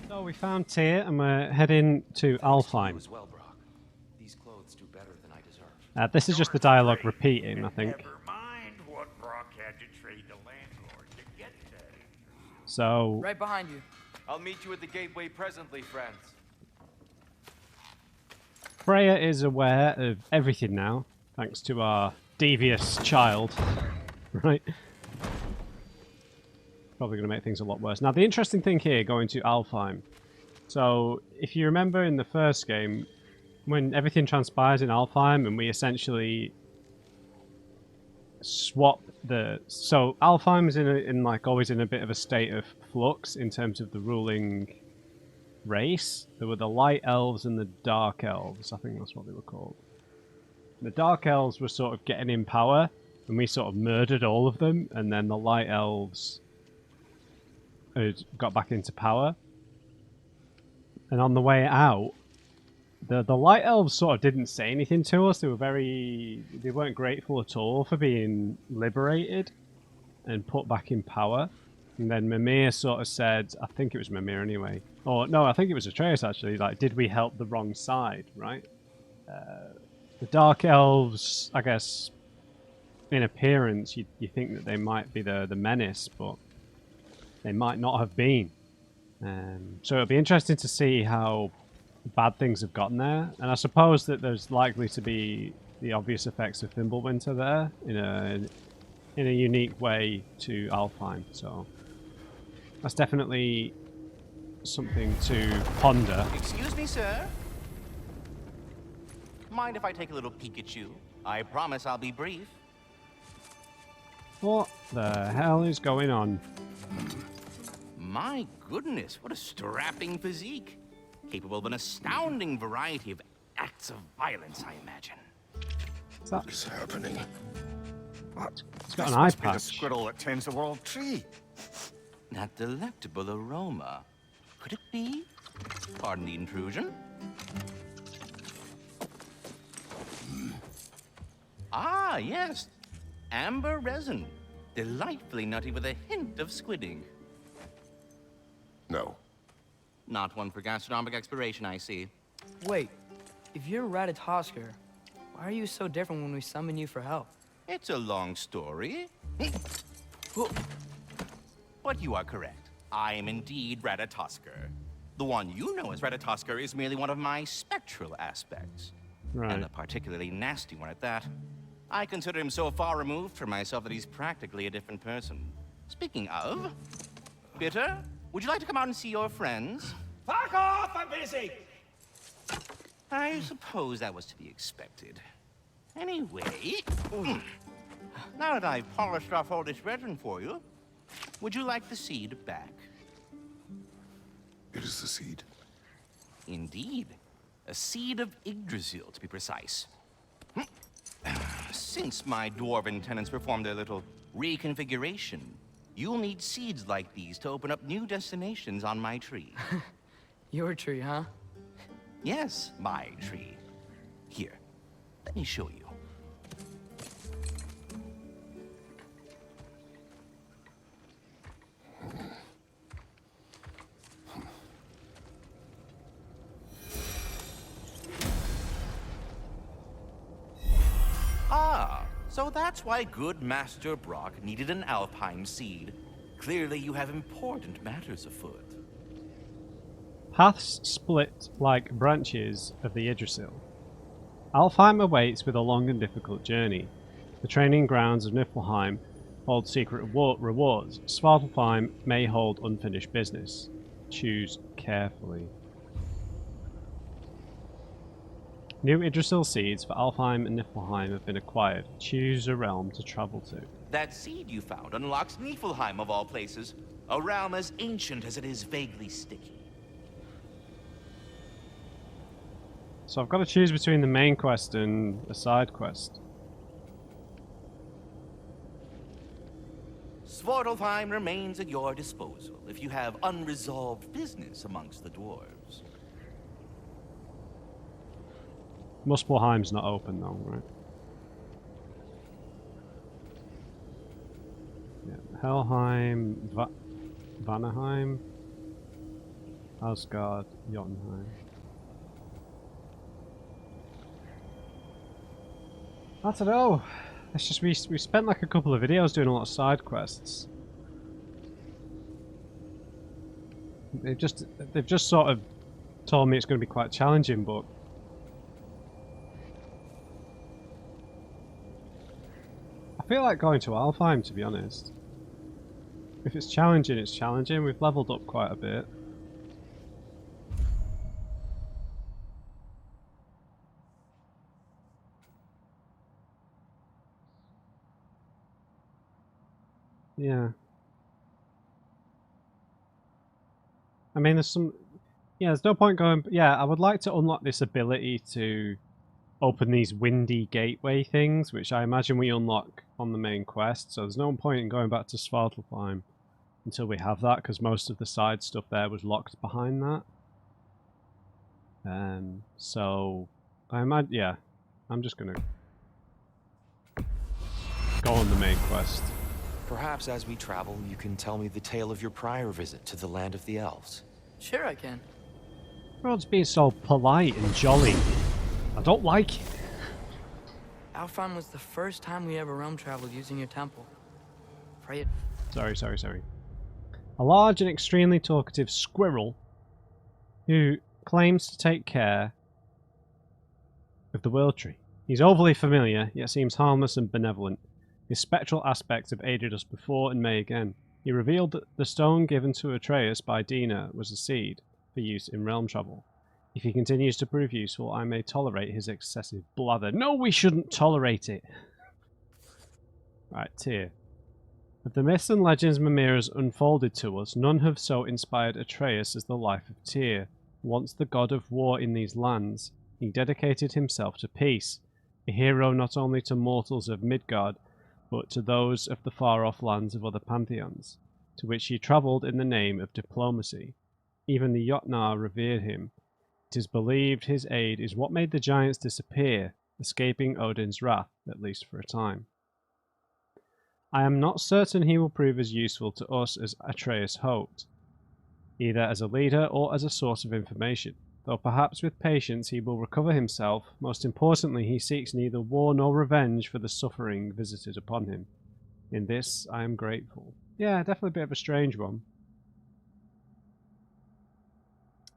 So we found Tyr and we're heading to Alfheim. As well, Brock. These clothes do better than I deserve. This is just the dialogue repeating, I think. Never mind what Brock had to trade the landlord to get that. So Right behind you. I'll meet you at the gateway presently, friends. Freya is aware of everything now, thanks to our devious child, right? Probably going to make things a lot worse. Now, the interesting thing here, going to Alfheim. So, if you remember in the first game, when everything transpires in Alfheim and we essentially swap the... So, Alfheim is always in a bit of a state of flux in terms of the ruling race. There were the light elves and the dark elves. I think that's what they were called. The dark elves were sort of getting in power, and we sort of murdered all of them, and then the light elves had got back into power. And on the way out, the light elves sort of didn't say anything to us. They weren't grateful at all for being liberated and put back in power. And then Mimir sort of said, I think it was Mimir anyway. Or no, I think it was Atreus actually. Like, did we help the wrong side, right? The dark elves, I guess, in appearance, you think that they might be the menace, but they might not have been. So it'll be interesting to see how bad things have gotten there. And I suppose that there's likely to be the obvious effects of Fimbulwinter there in a unique way to Alfheim. So that's definitely something to ponder. Excuse me, sir. Mind if I take a little peek at you? I promise I'll be brief. What the hell is going on? My goodness, what a strapping physique. Capable of an astounding variety of acts of violence, I imagine. What is happening? What? It's got This an eye must be the patch. squirrel that tends the world tree. That delectable aroma. Could it be? Pardon the intrusion. Ah, yes. Amber resin. Delightfully nutty with a hint of squidding. No. Not one for gastronomic exploration, I see. Wait, if you're Ratatoskr, why are you so different when we summon you for help? It's a long story. But you are correct. I am indeed Ratatoskr. The one you know as Ratatoskr is merely one of my spectral aspects. Right. And a particularly nasty one at that. I consider him so far removed from myself that he's practically a different person. Speaking of, Bitter, would you like to come out and see your friends? Fuck off! I'm busy! I suppose that was to be expected. Anyway, now that I've polished off all this resin for you, would you like the seed back? It is the seed. Indeed. A seed of Yggdrasil, to be precise. Since my dwarven tenants performed their little reconfiguration, you'll need seeds like these to open up new destinations on my tree. Your tree, huh? Yes, my tree. Here, let me show you. Ah, so that's why good Master Brock needed an Alfheim seed. Clearly you have important matters afoot. Paths split like branches of the Yggdrasil. Alfheim awaits with a long and difficult journey. The training grounds of Niflheim hold secret rewards. Svartalfheim may hold unfinished business. Choose carefully. New Yggdrasil seeds for Alfheim and Niflheim have been acquired. Choose a realm to travel to. That seed you found unlocks Niflheim of all places, a realm as ancient as it is vaguely sticky. So I've got to choose between the main quest and a side quest. Svartalfheim remains at your disposal if you have unresolved business amongst the dwarves. Muspelheim's not open though, right? Yeah. Helheim, Vanaheim. Asgard, Jotunheim. I don't know. It's just we spent like a couple of videos doing a lot of side quests. They've just sort of told me it's going to be quite challenging, but I feel like going to Alfheim, to be honest. If it's challenging, it's challenging. We've leveled up quite a bit. Yeah. I mean, there's some... Yeah, there's no point going... Yeah, I would like to unlock this ability to open these windy gateway things, which I imagine we unlock on the main quest. So there's no point in going back to Svartalfheim until we have that, because most of the side stuff there was locked behind that. So I imagine... Yeah, I'm just going to go on the main quest. Perhaps as we travel, you can tell me the tale of your prior visit to the land of the elves. Sure I can. Rod's being so polite and jolly. I don't like it. Alfheim was the first time we ever realm traveled using your temple. Pray it. Sorry. A large and extremely talkative squirrel who claims to take care of the World Tree. He's overly familiar, yet seems harmless and benevolent. His spectral aspects have aided us before and may again. He revealed that the stone given to Atreus by Dina was a seed for use in realm travel. If he continues to prove useful, I may tolerate his excessive blather. No, we shouldn't tolerate it! Right, Tyr. Of the myths and legends Mimira's unfolded to us, none have so inspired Atreus as the life of Tyr. Once the god of war in these lands, he dedicated himself to peace, a hero not only to mortals of Midgard, but to those of the far-off lands of other pantheons, to which he travelled in the name of diplomacy. Even the Jotnar revered him. It is believed his aid is what made the giants disappear, escaping Odin's wrath, at least for a time. I am not certain he will prove as useful to us as Atreus hoped, either as a leader or as a source of information, though perhaps with patience he will recover himself. Most importantly, he seeks neither war nor revenge for the suffering visited upon him. In this, I am grateful. Yeah, definitely a bit of a strange one.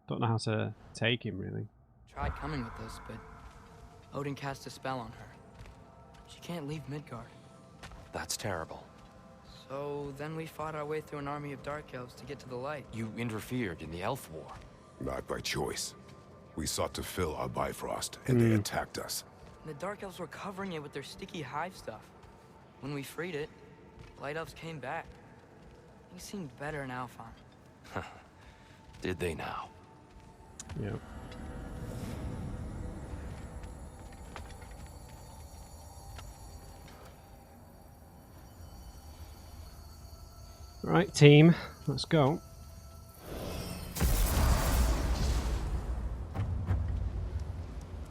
Don't know how to take him, really. Tried coming with us, but Odin cast a spell on her. She can't leave Midgard. That's terrible. So then we fought our way through an army of dark elves to get to the light. You interfered in the elf war. Not by choice. We sought to fill our Bifrost, and they attacked us. And the dark elves were covering it with their sticky hive stuff. When we freed it, light elves came back. Things seemed better in Alfheim. Did they now? Yeah. Right, team, let's go.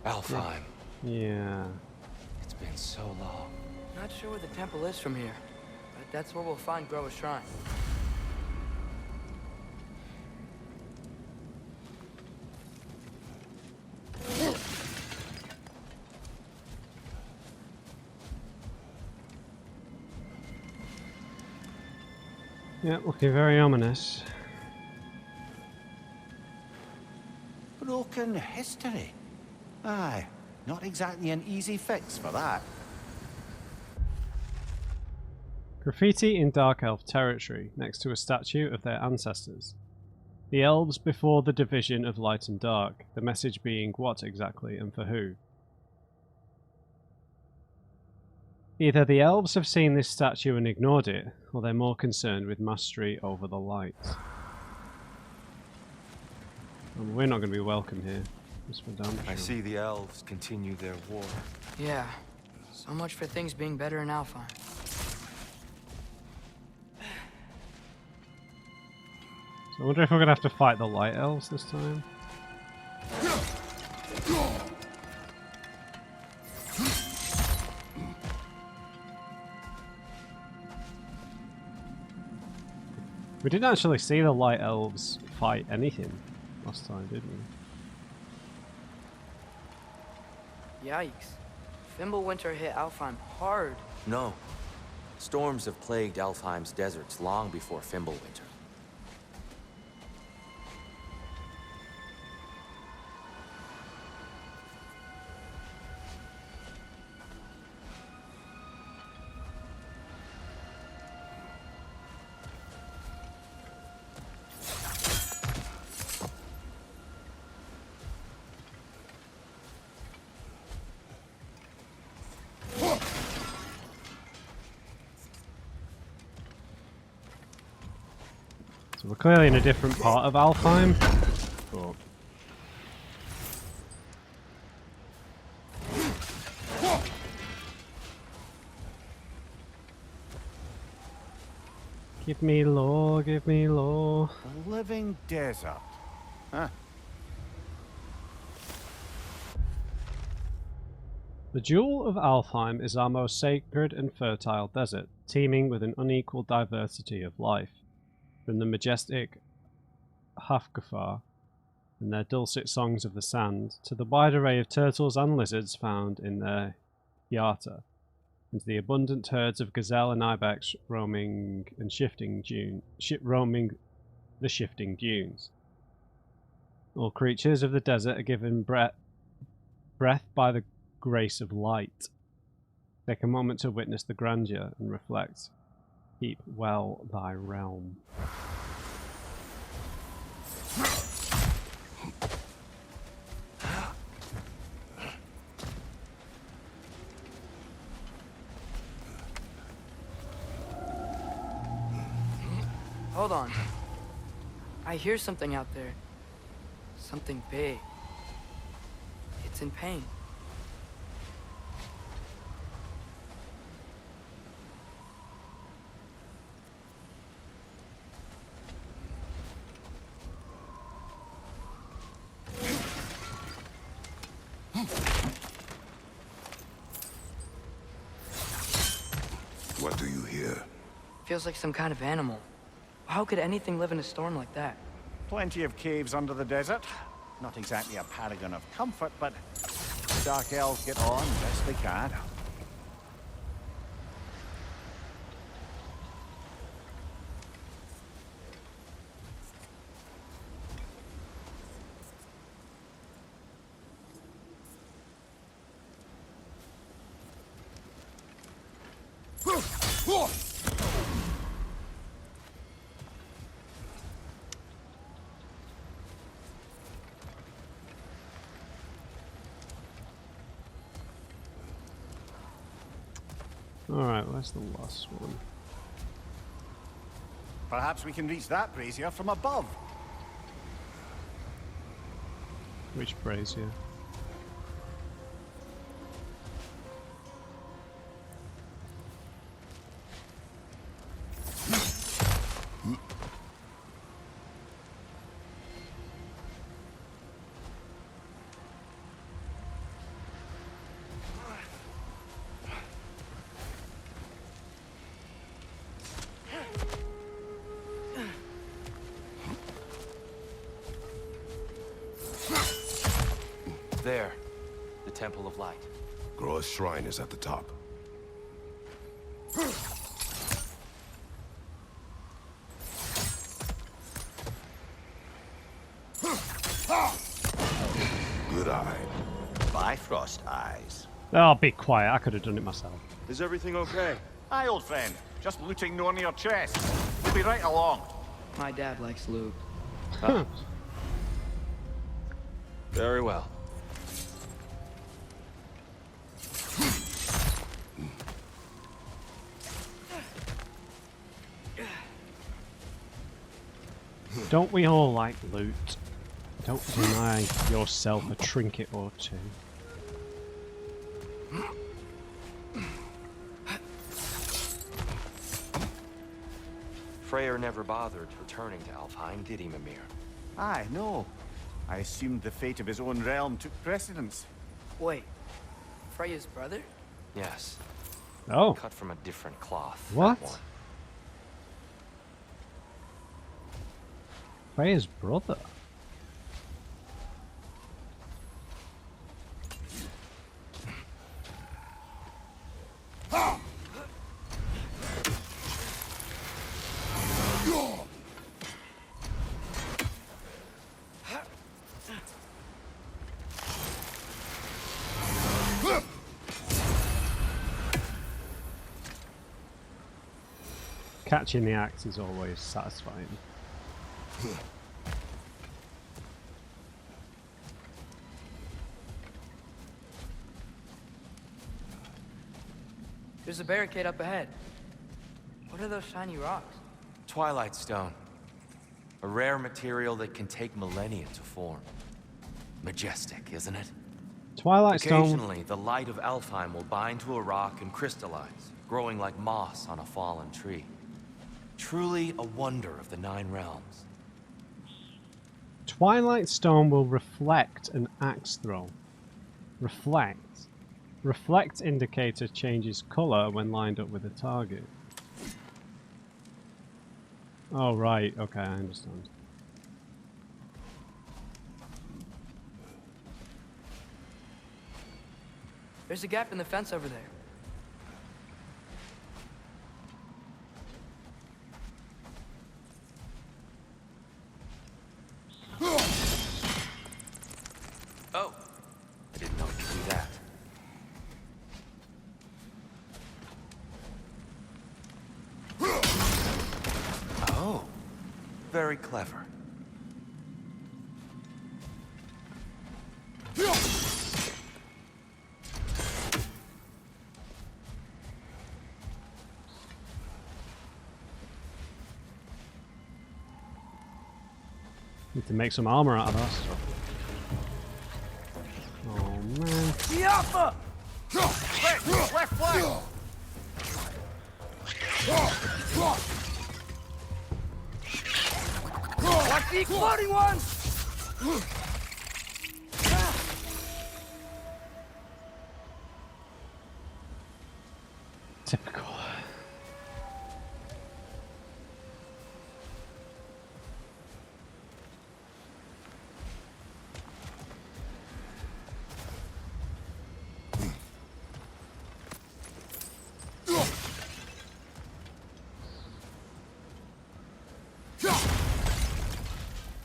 Alfheim. Yeah. It's been so long. Not sure where the temple is from here, but that's where we'll find Groa's shrine. Yeah, looking very ominous. Broken history. Aye, not exactly an easy fix for that. Graffiti in Dark Elf territory next to a statue of their ancestors. The elves before the division of light and dark, the message being what exactly and for who. Either the elves have seen this statue and ignored it, or they're more concerned with mastery over the light. And we're not going to be welcome here. Just for damn I sure. see the elves continue their war. Yeah, so much for things being better in Alfheim. So I wonder if we're going to have to fight the light elves this time. We didn't actually see the light elves fight anything last time, didn't we? Yikes. Fimbulwinter hit Alfheim hard. No. Storms have plagued Alfheim's deserts long before Fimbulwinter. So we're clearly in a different part of Alfheim. But give me lore, give me lore. A living desert. Huh? The Jewel of Alfheim is our most sacred and fertile desert, teeming with an unequal diversity of life. From the majestic Hafgafar and their dulcet songs of the sand, to the wide array of turtles and lizards found in their Yarta, and to the abundant herds of gazelle and ibex roaming the shifting dunes. All creatures of the desert are given breath by the grace of light. Take a moment to witness the grandeur and reflect. Keep well thy realm. Hold on. I hear something out there. Something big. It's in pain. What do you hear? Feels like some kind of animal. How could anything live in a storm like that? Plenty of caves under the desert. Not exactly a paragon of comfort, but the Dark Elves get on best they can. Alright, where's the last one? Perhaps we can reach that brazier from above. Which brazier? There. The Temple of Light. Groa's shrine is at the top. Good eye. Bifrost eyes. Oh, be quiet. I could have done it myself. Is everything okay? Hi, old friend. Just looting no near chest. We'll be right along. My dad likes loot. Very well. Don't we all like loot? Don't deny yourself a trinket or two. Freyr never bothered returning to Alfheim, did he, Mimir? Aye, no. I assumed the fate of his own realm took precedence. Wait. Freya's brother? Yes. Oh, Cut from a different cloth. that What? one. Freya's brother. Catching the axe is always satisfying. There's a barricade up ahead. What are those shiny rocks? Twilight Stone. A rare material that can take millennia to form. Majestic, isn't it? Twilight Stone. Occasionally, the light of Alfheim will bind to a rock and crystallize, growing like moss on a fallen tree. Truly a wonder of the Nine Realms. Twilight Stone will reflect an axe throw. Reflect. Reflect indicator changes colour when lined up with a target. Oh right, okay, I understand. There's a gap in the fence over there. Oh, I didn't know you could do that. Oh, very clever. Need to make some armor out of that stuff. Oh man. Yappa! Left flank! Watch the exploding ones! Typical.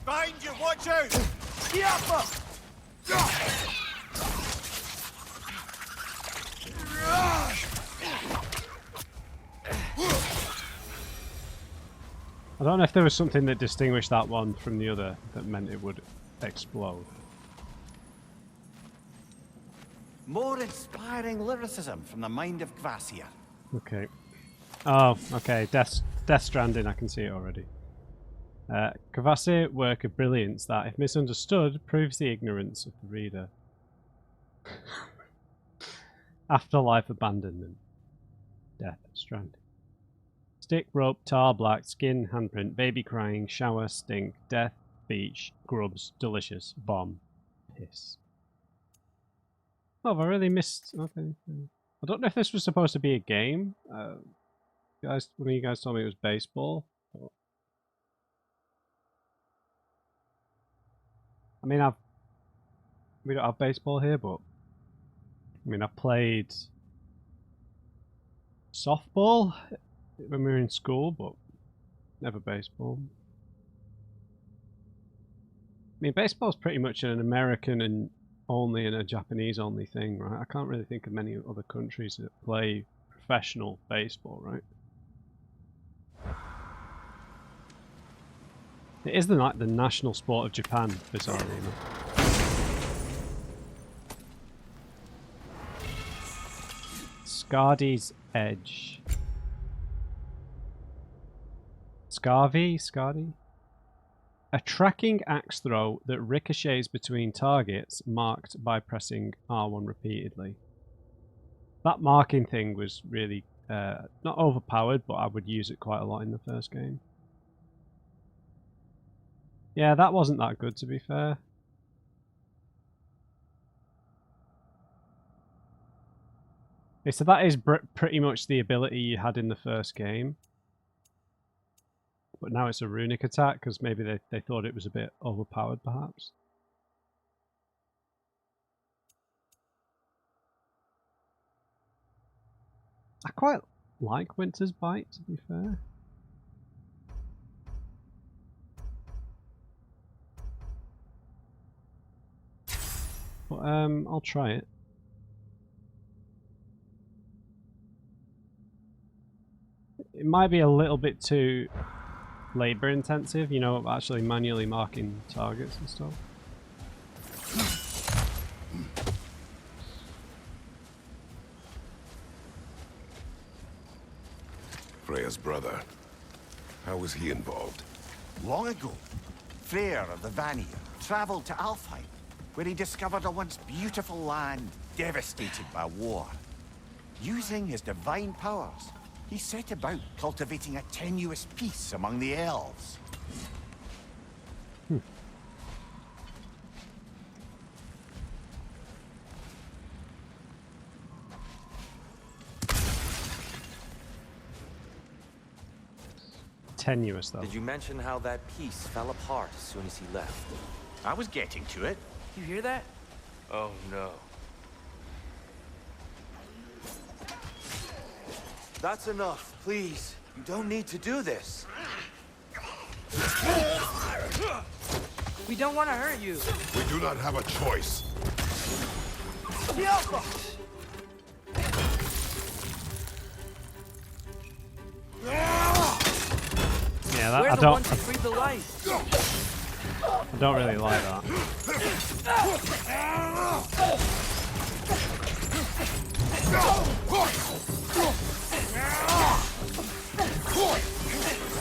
Behind you, watch out! Yappa! I don't know if there was something that distinguished that one from the other that meant it would explode. More inspiring lyricism from the mind of Kvasir. Okay. Oh, okay. Death Stranding, I can see it already. Kvasir work of brilliance that, if misunderstood, proves the ignorance of the reader. Afterlife abandonment. Death Stranding. Stick, rope, tar, black, skin, handprint, baby crying, shower, stink, death, beach, grubs, delicious, bomb, piss. Oh, have I really missed? Okay. I don't know if this was supposed to be a game. Guys, one of you guys told me it was baseball. But... I mean, we don't have baseball here, but I mean, I've played softball when we were in school, but never baseball. I mean, baseball's pretty much an American and only and a Japanese only thing, right? I can't really think of many other countries that play professional baseball, right? It is the national sport of Japan, bizarrely enough. Scardy's Edge. Scardy? A tracking axe throw that ricochets between targets marked by pressing R1 repeatedly. That marking thing was really not overpowered, but I would use it quite a lot in the first game. Yeah, that wasn't that good, to be fair. Okay, so that is pretty much the ability you had in the first game. But now it's a runic attack, because maybe they thought it was a bit overpowered, perhaps. I quite like Winter's Bite, to be fair. But I'll try it. might be a little bit too labor intensive, you know, actually manually marking targets and stuff. Freya's brother. How was he involved? Long ago, Freyr of the Vanir traveled to Alfheim, where he discovered a once beautiful land devastated by war. Using his divine powers, he set about cultivating a tenuous peace among the elves. Tenuous though. Did you mention how that piece fell apart as soon as he left? I was getting to it. You hear that? Oh no. That's enough, please. You don't need to do this. We don't want to hurt you. We do not have a choice. Yeah, that, We're I the ones who breathe the life. I don't really like that.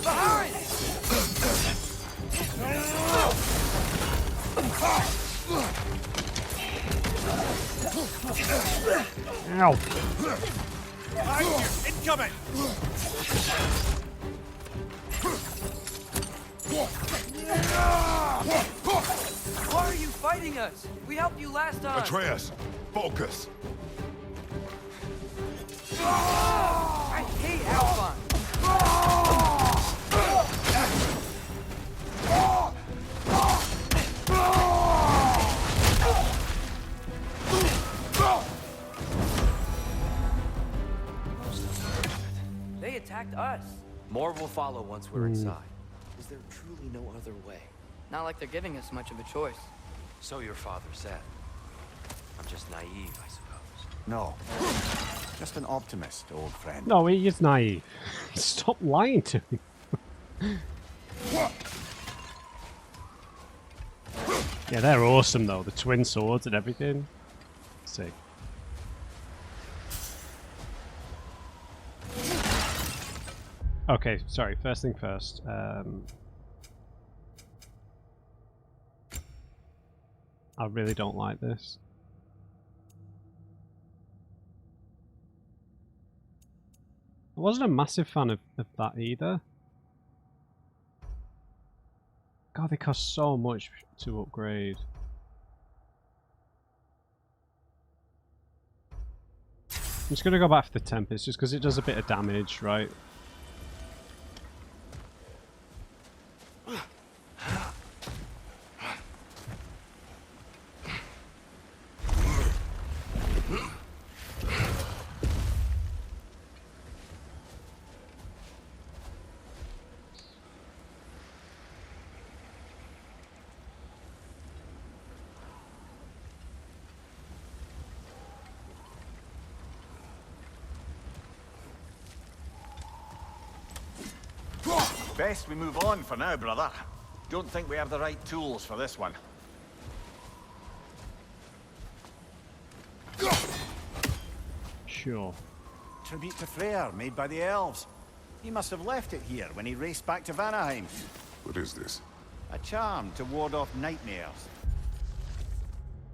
Behind! Ow! Incoming! Why are you fighting us? We helped you last time. Atreus, focus. I hate Alfheim. They attacked us. More will follow once we're inside. Is there truly no other way? Not like they're giving us much of a choice. So your father said. I'm just naive, I suppose. No. Just an optimist, old friend. No, he is naive. Stop lying to him. Yeah, they're awesome though. The twin swords and everything. Sick. Okay, sorry. First thing first. I really don't like this. I wasn't a massive fan of that either. God, they cost so much to upgrade. I'm just gonna go back for the Tempest, just because it does a bit of damage, right? Best we move on for now, brother. Don't think we have the right tools for this one. Sure. Tribute to Freyr, made by the elves. He must have left it here when he raced back to Vanaheim. What is this? A charm to ward off nightmares.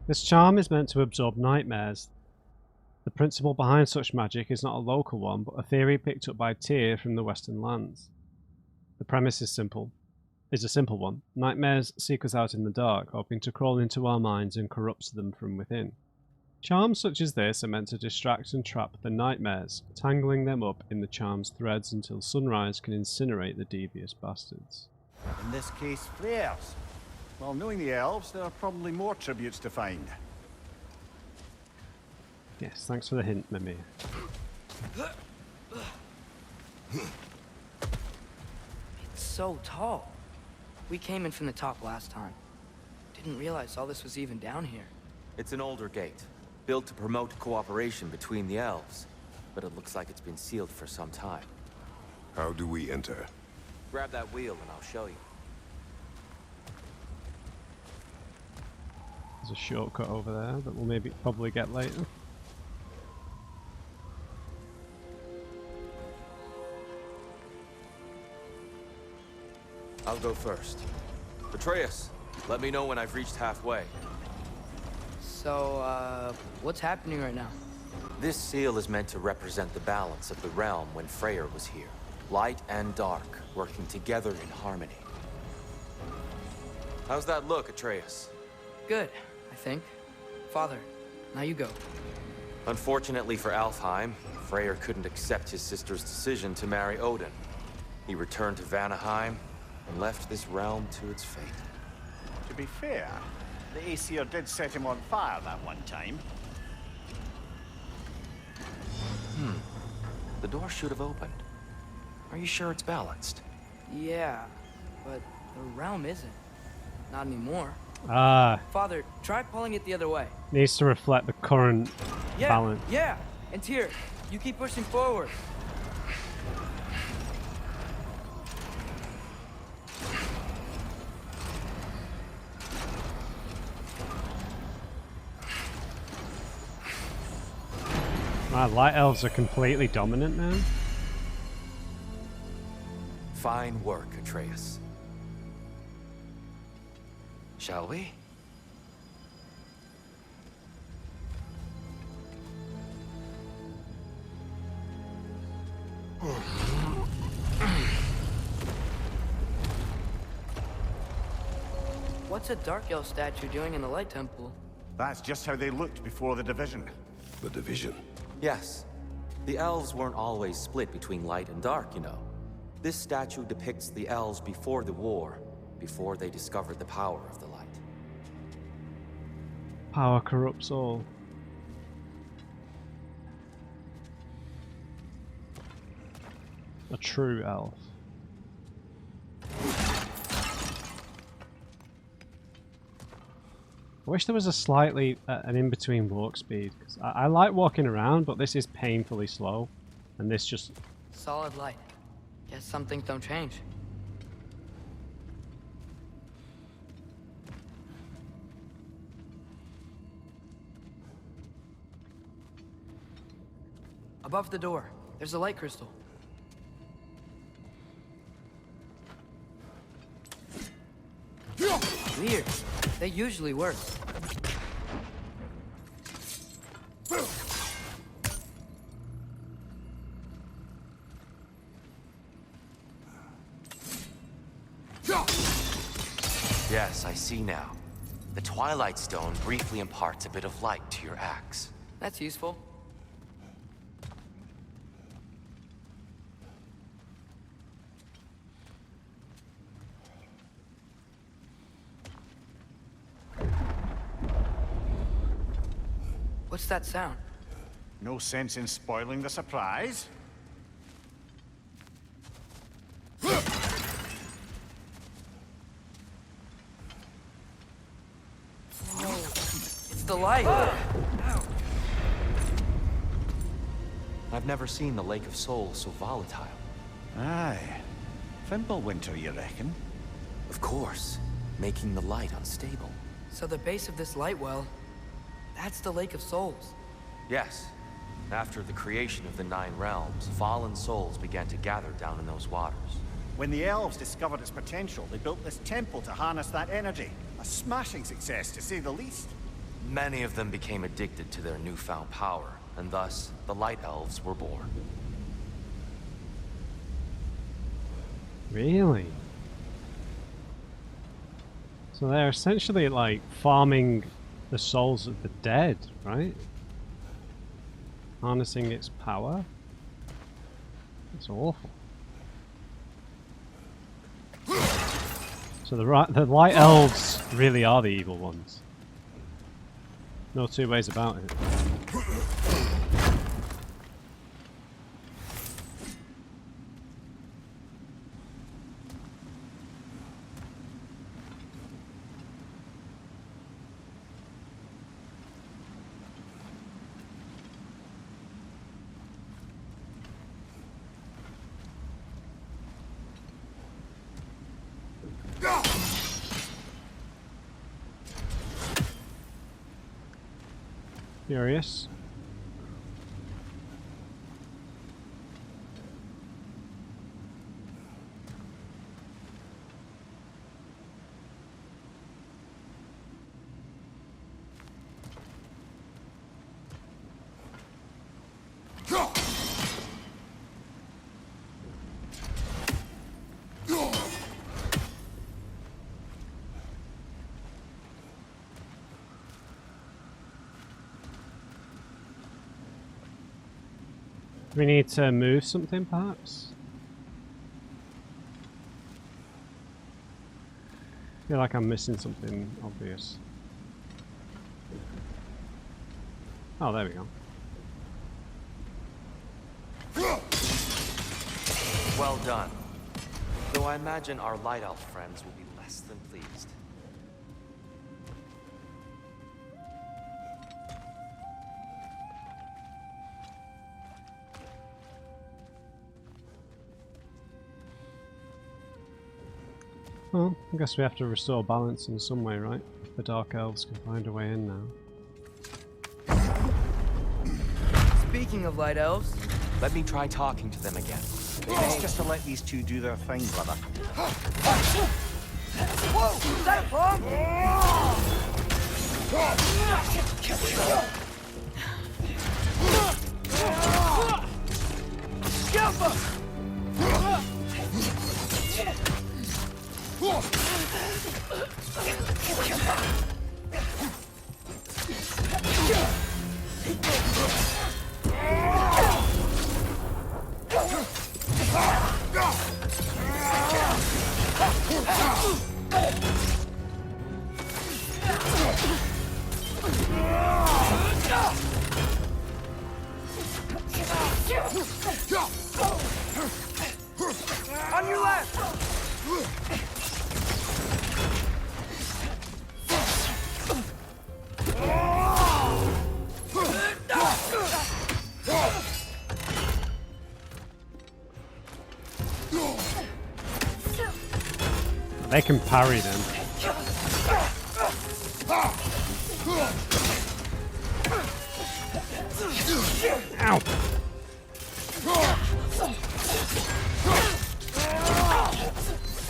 This charm is meant to absorb nightmares. The principle behind such magic is not a local one, but a theory picked up by Tyr from the Western lands. The premise is a simple one. Nightmares seek us out in the dark, hoping to crawl into our minds and corrupt them from within. Charms such as this are meant to distract and trap the nightmares, tangling them up in the charm's threads until sunrise can incinerate the devious bastards. In this case, Freyr's. Well, knowing the elves, there are probably more tributes to find. Yes, thanks for the hint, Mimi. It's so tall. We came in from the top last time. Didn't realize all this was even down here. It's an older gate, built to promote cooperation between the elves, but it looks like it's been sealed for some time. How do we enter? Grab that wheel and I'll show you. There's a shortcut over there that we'll maybe probably get later. I'll go first. Atreus, let me know when I've reached halfway. So, what's happening right now? This seal is meant to represent the balance of the realm when Freyr was here. Light and dark, working together in harmony. How's that look, Atreus? Good, I think. Father, now you go. Unfortunately for Alfheim, Freyr couldn't accept his sister's decision to marry Odin. He returned to Vanaheim and left this realm to its fate. To be fair, the Aesir did set him on fire that one time. The door should have opened. Are you sure it's balanced? Yeah, but the realm isn't. Not anymore. Ah, Father, try pulling it the other way. needs to reflect the current balance. Yeah, and here, you keep pushing forward. My light elves are completely dominant now. Fine work, Atreus. Shall we? What's a Dark Elf statue doing in the Light Temple? That's just how they looked before the division. The division. Yes. The elves weren't always split between light and dark, you know. This statue depicts the elves before the war, before they discovered the power of the light. Power corrupts all. A true elf. I wish there was a slightly an in-between walk speed, because I like walking around, but this is painfully slow, and this just... Solid light. Guess some things don't change. Above the door, there's a light crystal. Weird. They usually work. Yes, I see now. The Twilight Stone briefly imparts a bit of light to your axe. That's useful. What's that sound? No sense in spoiling the surprise. It's the light! I've never seen the Lake of Souls so volatile. Aye. Fimbulwinter, you reckon? Of course, making the light unstable. So the base of this light well, that's the Lake of Souls. Yes. After the creation of the Nine Realms, fallen souls began to gather down in those waters. When the elves discovered its potential, they built this temple to harness that energy. A smashing success, to say the least. Many of them became addicted to their newfound power, and thus, the Light Elves were born. Really? So they're essentially like farming the souls of the dead, right? Harnessing its power? It's awful. So the Light Elves really are the evil ones. No two ways about it. Curious. We need to move something, perhaps? I feel like I'm missing something obvious. Oh, there we go. Well done. Though I imagine our Light Elf friends will be less than pleased. Well, I guess we have to restore balance in some way, right? If the Dark Elves can find a way in now. Speaking of light elves, Let me try talking to them again. It's just to let these two do their thing, brother. whoa, is that a bomb? On your left! They can parry them. Ow!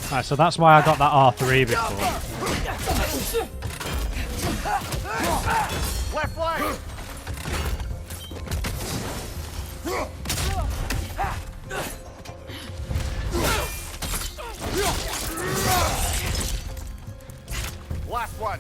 Alright, so that's why I got that R3 before. Left leg! Last one!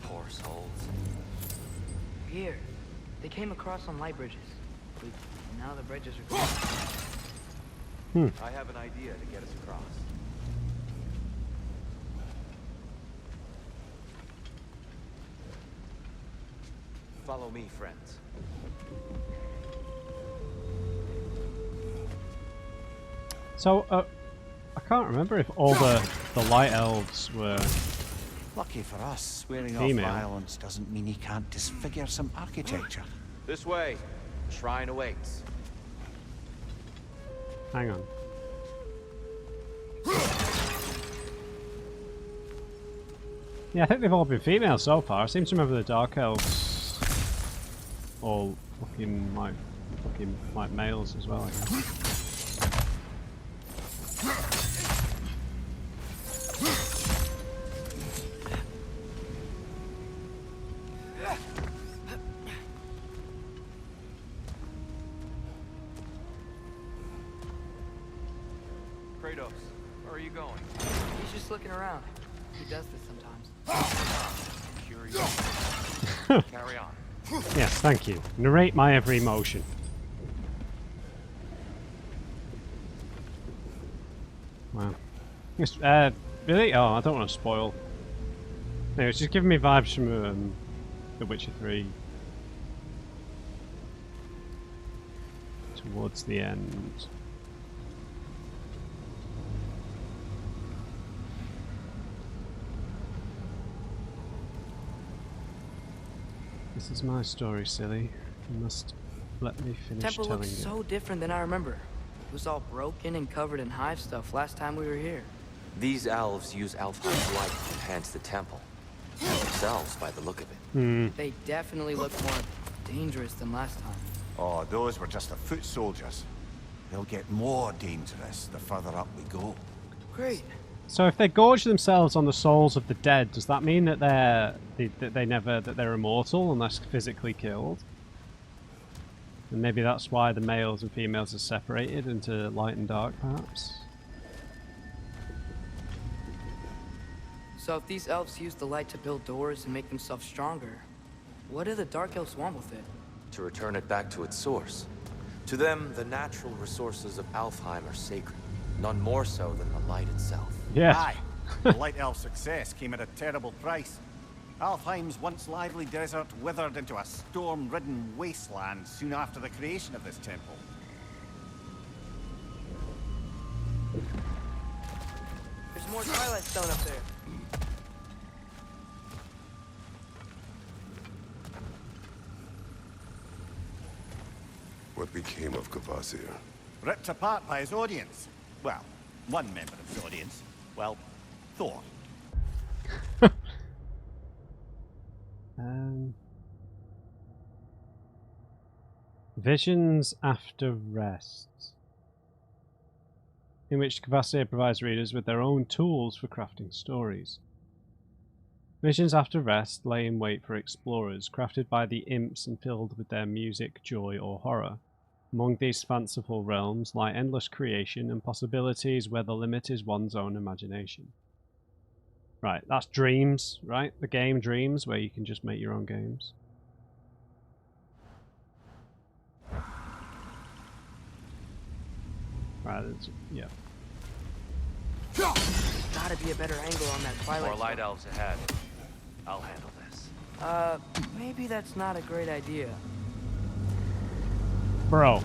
Poor souls. Here. They came across on light bridges. But now the bridges are gone. I have an idea to get us across. Follow me, friends. So, I can't remember if all the Light Elves were... Lucky for us, swearing Female. off violence doesn't mean he can't disfigure some architecture. This way. Shrine awaits. Hang on. Yeah, I think they've all been female so far. I seem to remember the Dark Elves all looking like males as well, I guess. Kratos, where are you going? He's just looking around. He does this sometimes. Curious. Carry on. Yes, thank you. Narrate my every motion. Wow. Yes, really? Oh, I don't want to spoil. Anyway, it's just giving me vibes from The Witcher 3. Towards the end. This is my story, silly. You must let me finish Temple telling looks you. so different than I remember. It was all broken and covered in hive stuff last time we were here. These elves use Alfheim's light to enhance the temple. Themselves, by the look of it. They definitely look more dangerous than last time. Oh, those were just the foot soldiers. They'll get more dangerous the further up we go. Great. So if they gorge themselves on the souls of the dead, does that mean that they're immortal unless physically killed? And maybe that's why the males and females are separated into light and dark, perhaps? So if these elves use the light to build doors and make themselves stronger, what do the dark elves want with it? To return it back to its source. To them, the natural resources of Alfheim are sacred, none more so than the light itself. Yeah. Aye. The Light Elf success came at a terrible price. Alfheim's once lively desert withered into a storm-ridden wasteland soon after the creation of this temple. There's more Twilight Stone up there. What became of Kvasir? Ripped apart by his audience. Well, one member of his audience. Well, Thor. Visions After Rest, in which Kvasir provides readers with their own tools for crafting stories. Visions After Rest lay in wait for explorers, crafted by the imps and filled with their music, joy, or horror. Among these fanciful realms lie endless creation and possibilities where the limit is one's own imagination. Right, that's Dreams, right? The game Dreams, where you can just make your own games. Right, yeah. Gotta be a better angle on that Twilight More light Stone. elves ahead. I'll handle this. Maybe that's not a great idea. Bro,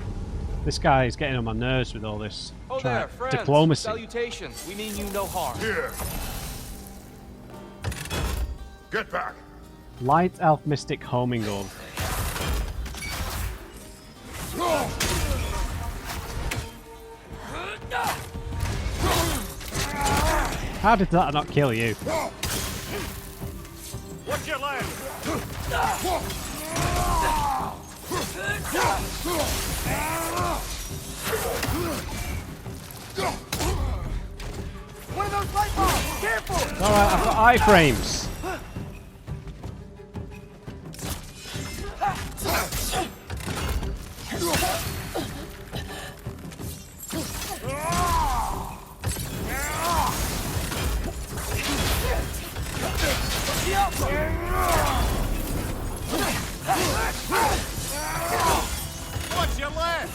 this guy is getting on my nerves with all this Oh there, friends. diplomacy. Salutations. We mean you no harm. Here! Get back! Light Elf Mystic Homing Orb. How did that not kill you? What's your leg? One of those light bulbs! Careful! Alright, I've got iframes. What's your leg?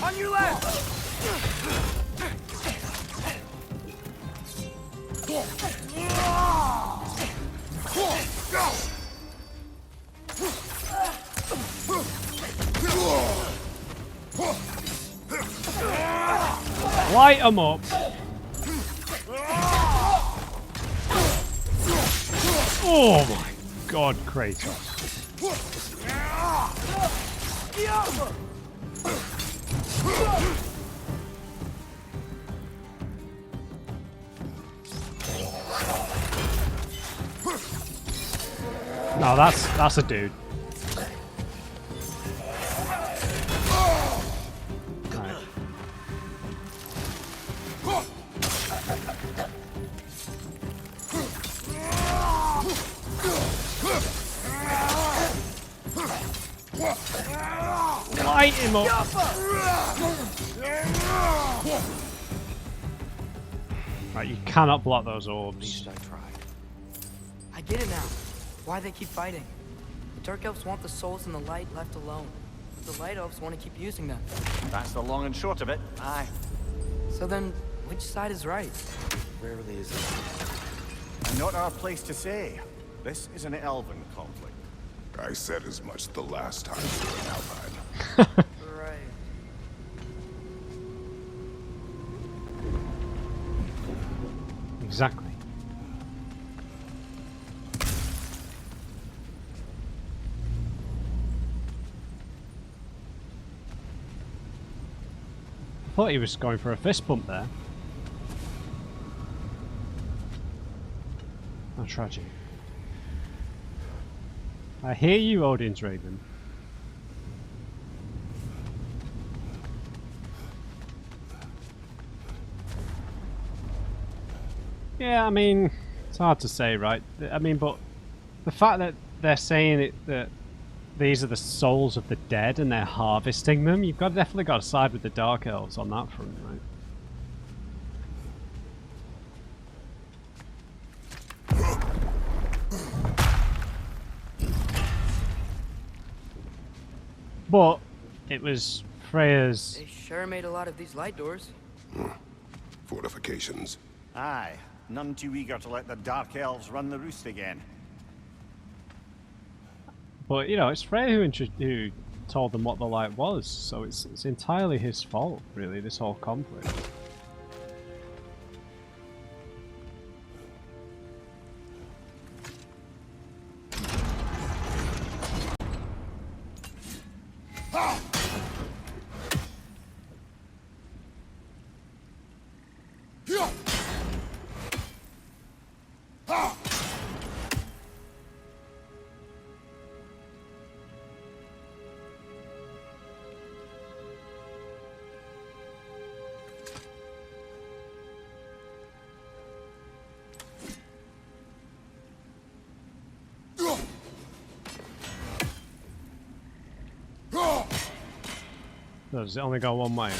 On your left! Light 'em up. Oh my god, Kratos. No, that's a dude. Right. Light him up. Right, you cannot block those orbs. I tried. I get it now. Why they keep fighting. The Dark Elves want the souls and the light left alone. The Light Elves want to keep using them. That's the long and short of it. Aye. So then, which side is right? Rarely is it. Not our place to say. This is an elven conflict. I said as much the last time we were in Alfheim. Right. Exactly. I thought he was going for a fist bump there. How tragic. I hear you, Odin's Raven. Yeah, I mean, it's hard to say, right? I mean, but the fact that they're saying it that these are the souls of the dead and they're harvesting them, you've definitely got to side with the Dark Elves on that front, right? But it was Freya's. They sure made a lot of these light doors. Fortifications. Aye, none too eager to let the Dark Elves run the roost again. But you know, it's Freya who told them what the light was, so it's entirely his fault, really. This whole conflict. Does it only go one way?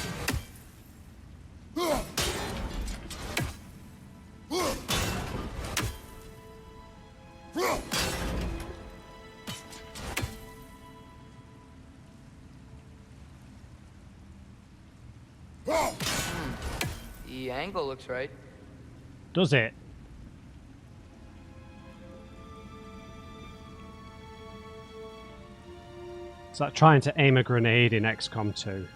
The angle looks right. Does it? It's like trying to aim a grenade in XCOM 2.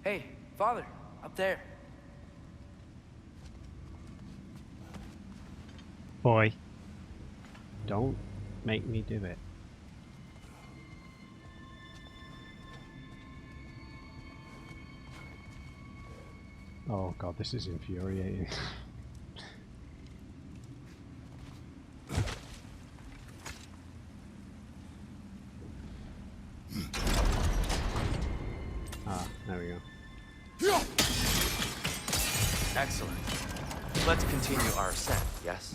Hey, Father, up there. Boy, don't make me do it. Oh god, this is infuriating. Ah, there we go. Excellent. Let's continue our ascent, yes?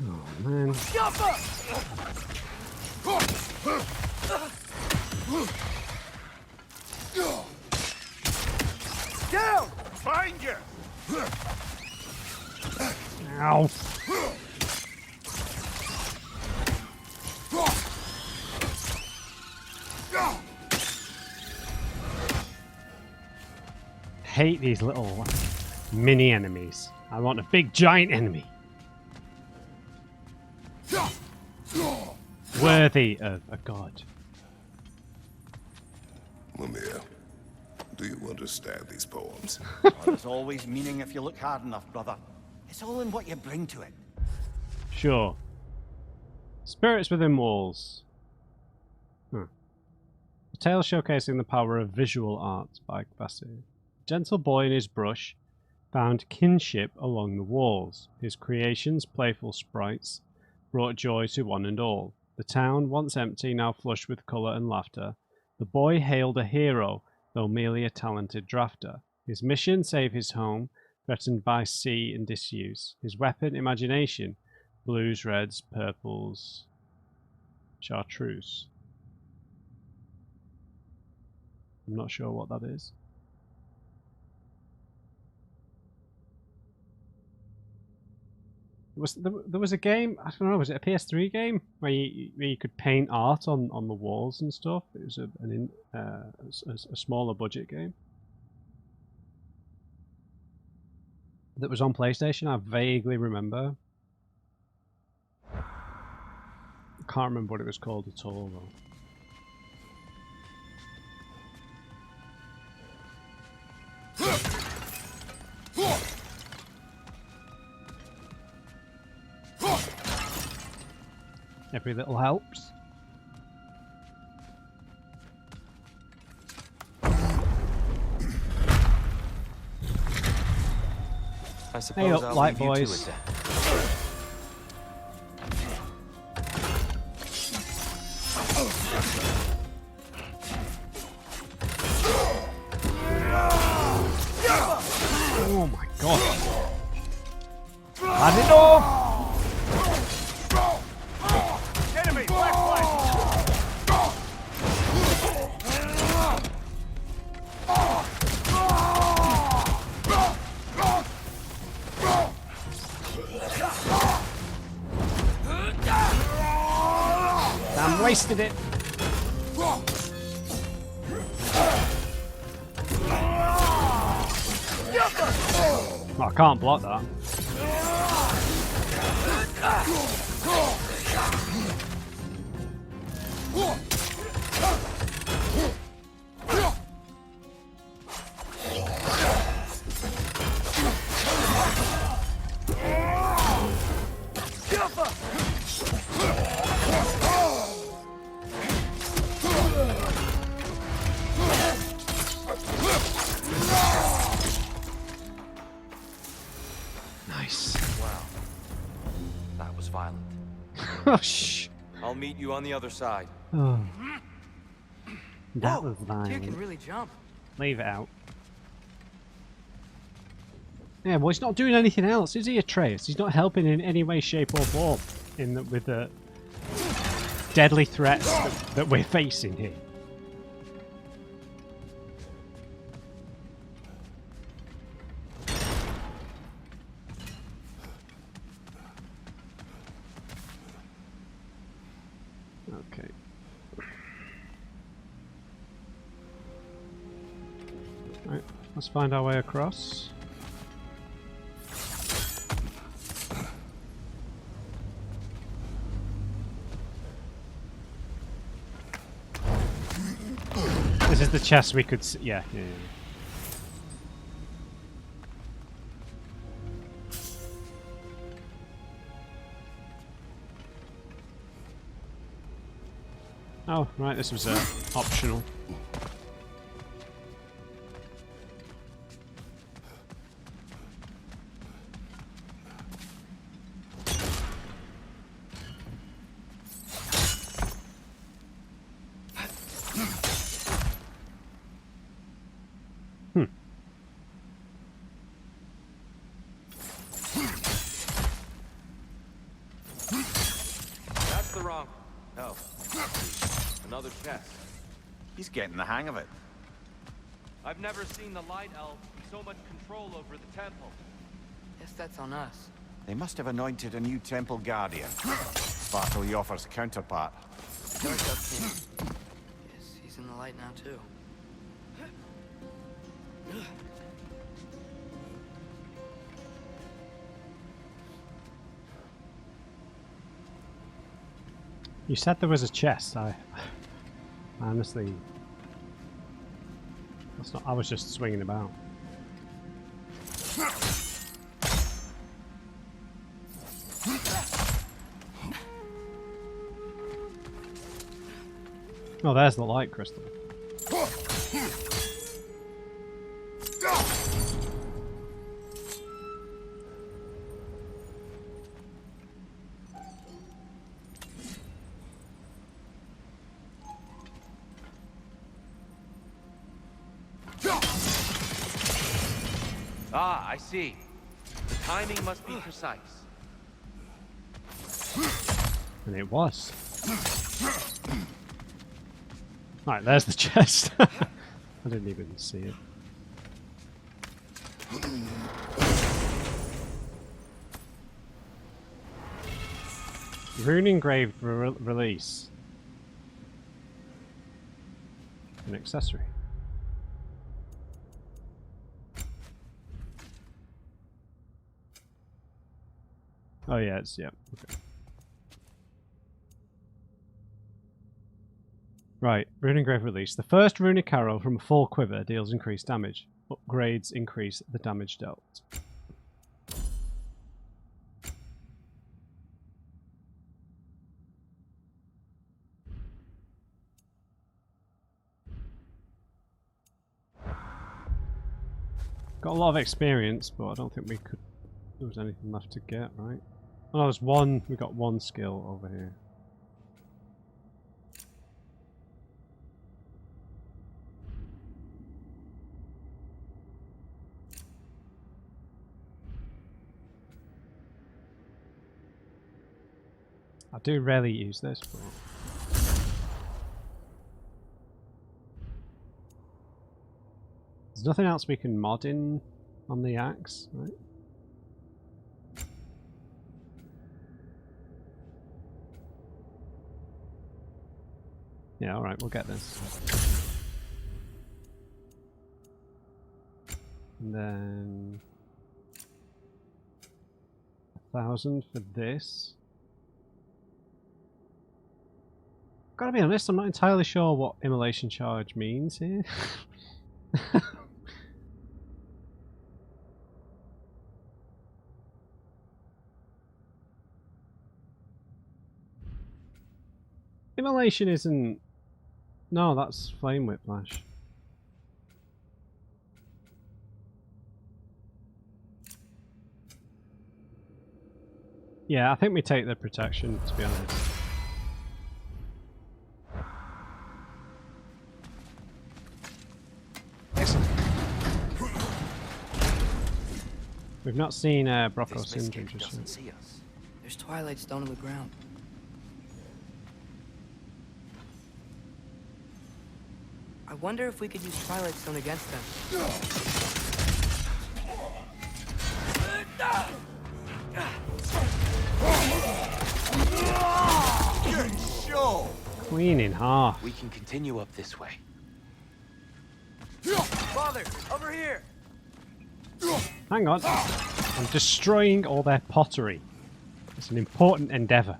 Oh man. Down! Find you! Ow. Hate these little mini enemies. I want a big giant enemy. Worthy of a god. Mimir, do you understand these poems? There's always meaning if you look hard enough, brother. It's all in what you bring to it. Sure. Spirits within walls. A tale showcasing the power of visual art by Kvasir. A gentle boy and his brush found kinship along the walls. His creations, playful sprites, brought joy to one and all. The town, once empty, now flushed with colour and laughter. The boy hailed a hero, though merely a talented drafter. His mission, save his home, threatened by sea and disuse. His weapon, imagination, blues, reds, purples, chartreuse. I'm not sure what that is. There was a game, I don't know, was it a PS3 game where you could paint art on the walls and stuff? It was a smaller budget game that was on PlayStation. I vaguely remember. I can't remember what it was called at all though. Every little helps. I suppose Hey up, I'll light leave you to boys. it then. Oh my god. Had it off! Enemy, black flag! Damn, wasted it. Oh, I can't block that. Nice. Wow. That was violent. Oh, shh. I'll meet you on the other side. Oh. That Whoa, was Dude fine. can really jump. Leave it out. Yeah, well, he's not doing anything else, is he, Atreus? He's not helping in any way, shape, or form with the deadly threats that we're facing here. Okay. Right, let's find our way across. This is the chest we could see. Yeah. Oh, right, this was optional. That's the wrong. No. Another chest. He's getting the hang of it. I've never seen the Light Elves with so much control over the temple. Guess that's on us. They must have anointed a new temple guardian. Bartle Yoffer's counterpart. Dark Elf King. Guess he's in the light now too. You said there was a chest. I honestly, that's not. I was just swinging about. Oh, there's the light crystal. Ah, I see. The timing must be precise. And it was. Right, there's the chest. I didn't even see it. Rune engraved release. An accessory. Oh yeah, it's yeah. Okay. Right, rune engraved release. The first runic arrow from a full quiver deals increased damage. Upgrades increase the damage dealt. Got a lot of experience, but I don't think we could. There was anything left to get, right? Oh, there's one. We got one skill over here. I do rarely use this, but there's nothing else we can mod in on the axe, right? Yeah, alright, we'll get this. And then 1,000 for this. Gotta be honest, I'm not entirely sure what immolation charge means here. Immolation isn't... No, that's flame whiplash. Yeah, I think we take the protection, to be honest. Excellent. We've not seen Brocco Syndrome just yet. See us. There's twilight stone on the ground. I wonder if we could use twilight stone against them. Good show! Queen in half. We can continue up this way. Father, over here! Hang on. I'm destroying all their pottery. It's an important endeavour.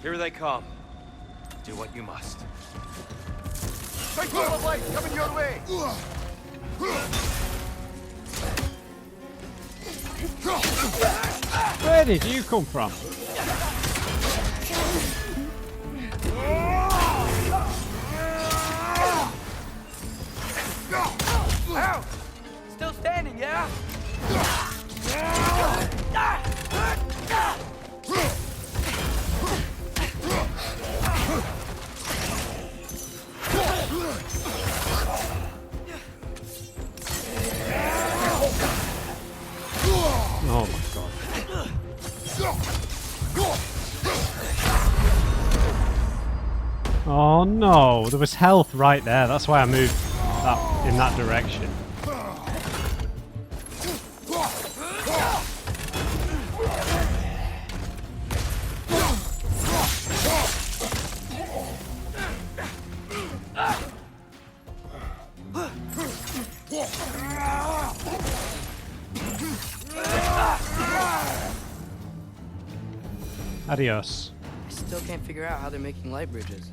Here they come. Do what you must. Big wall of light coming your way! Where did you come from? Ow! Still standing, yeah? Oh my god. Oh no, there was health right there. That's why I moved that in that direction. Adios. I still can't figure out how they're making light bridges.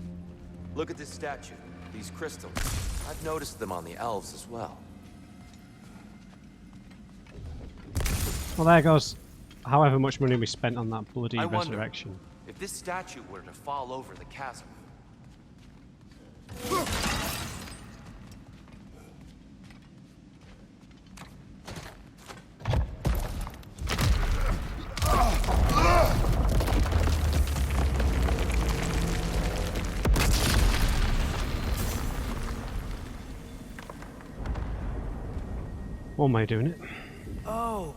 Look at this statue, these crystals. I've noticed them on the elves as well. Well, there goes however much money we spent on that bloody I wonder resurrection. if this statue were to fall over the chasm. What am I doing it? Oh,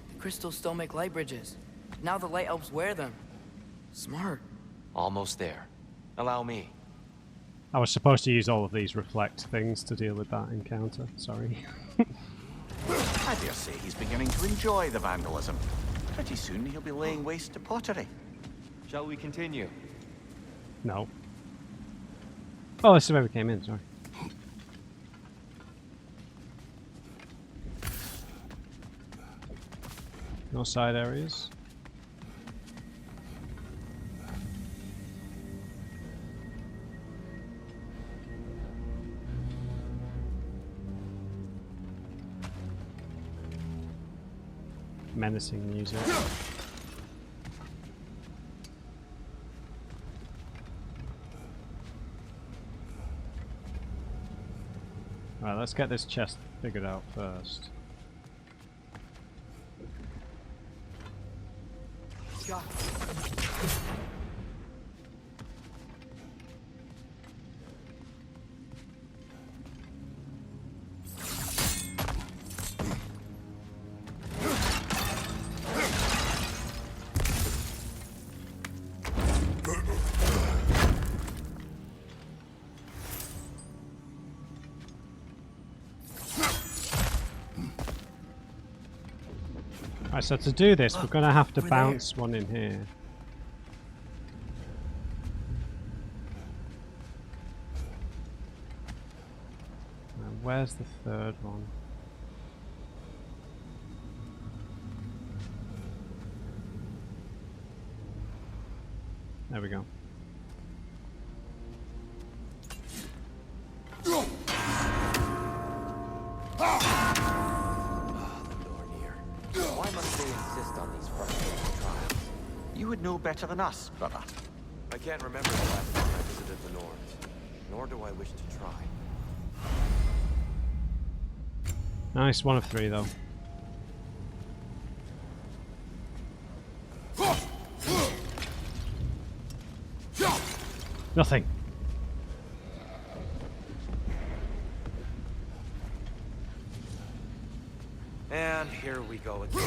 the crystals still make light bridges. Now the light elves wear them. Smart. Almost there. Allow me. I was supposed to use all of these reflect things to deal with that encounter. Sorry. I dare say he's beginning to enjoy the vandalism. Pretty soon he'll be laying waste to pottery. Shall we continue? No. Oh, this is where we came in. Sorry. No side areas. Menacing music. Right, let's get this chest figured out first. Right, so to do this, we're going to have to bounce one in here. Now, where's the third one? There we go. Why must they insist on these frustrating trials? You would know better than us, brother. I can't remember the last time I visited the Norse, nor do I wish to try. Nice, 1 of 3 though. Nothing. And here we go again.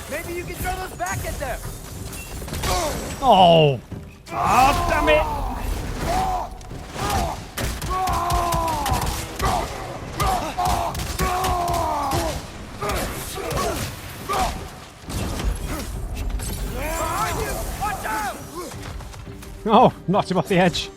Maybe you can throw those back at them. Oh! Oh, damn it! Oh, knocked him off the edge.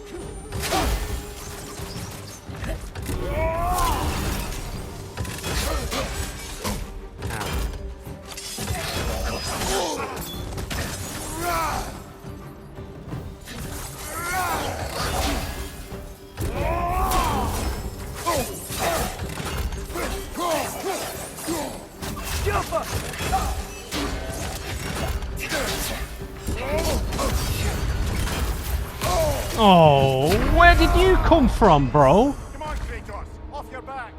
Oh, where did you come from, bro? Come on, Kratos, off your back.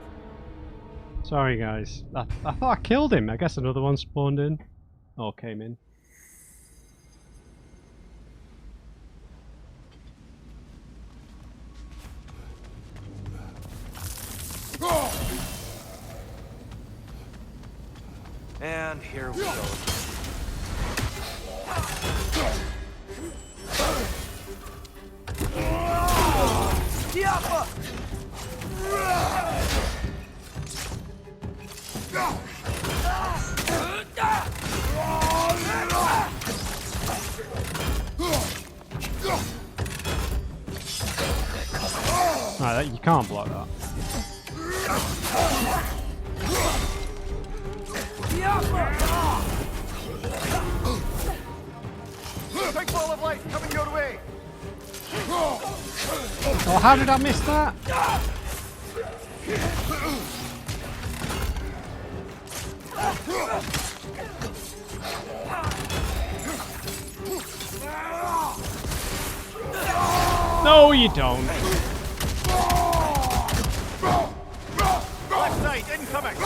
Sorry, guys. I thought I killed him. I guess another one spawned in. Or came in. And here we go. Right, you can't block that. Big ball of light coming your way. Oh, how did I miss that? No, you don't. Left side incoming.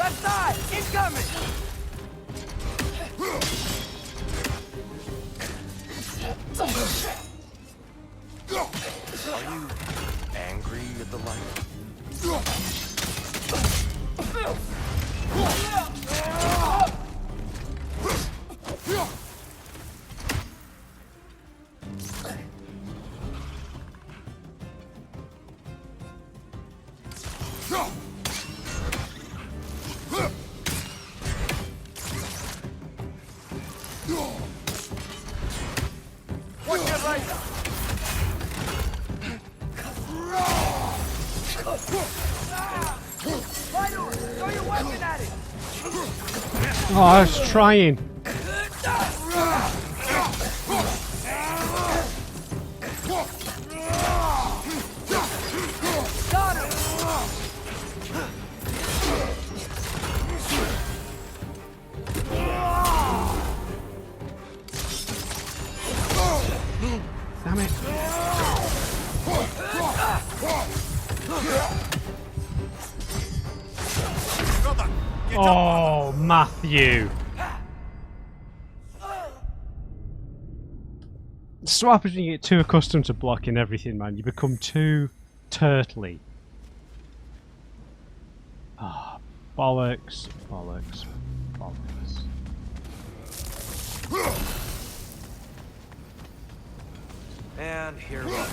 Left side! Incoming! Are you angry at the light? What's your right? Throw your weapon at it! Oh, I was trying. Got him! Damn it. Oh, Matthew. This is what happens when you get too accustomed to blocking everything, man. You become too turtly. Ah, bollocks, bollocks, bollocks. And here we go.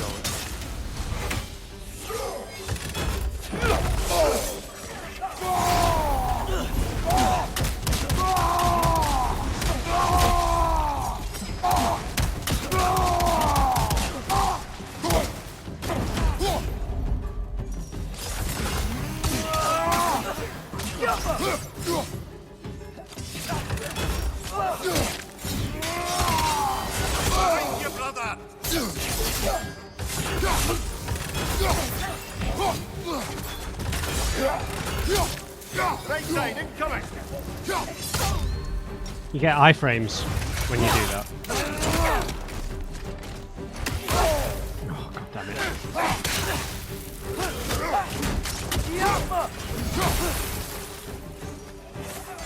Right side, incoming! You get iframes when you do that. Oh, god damn it.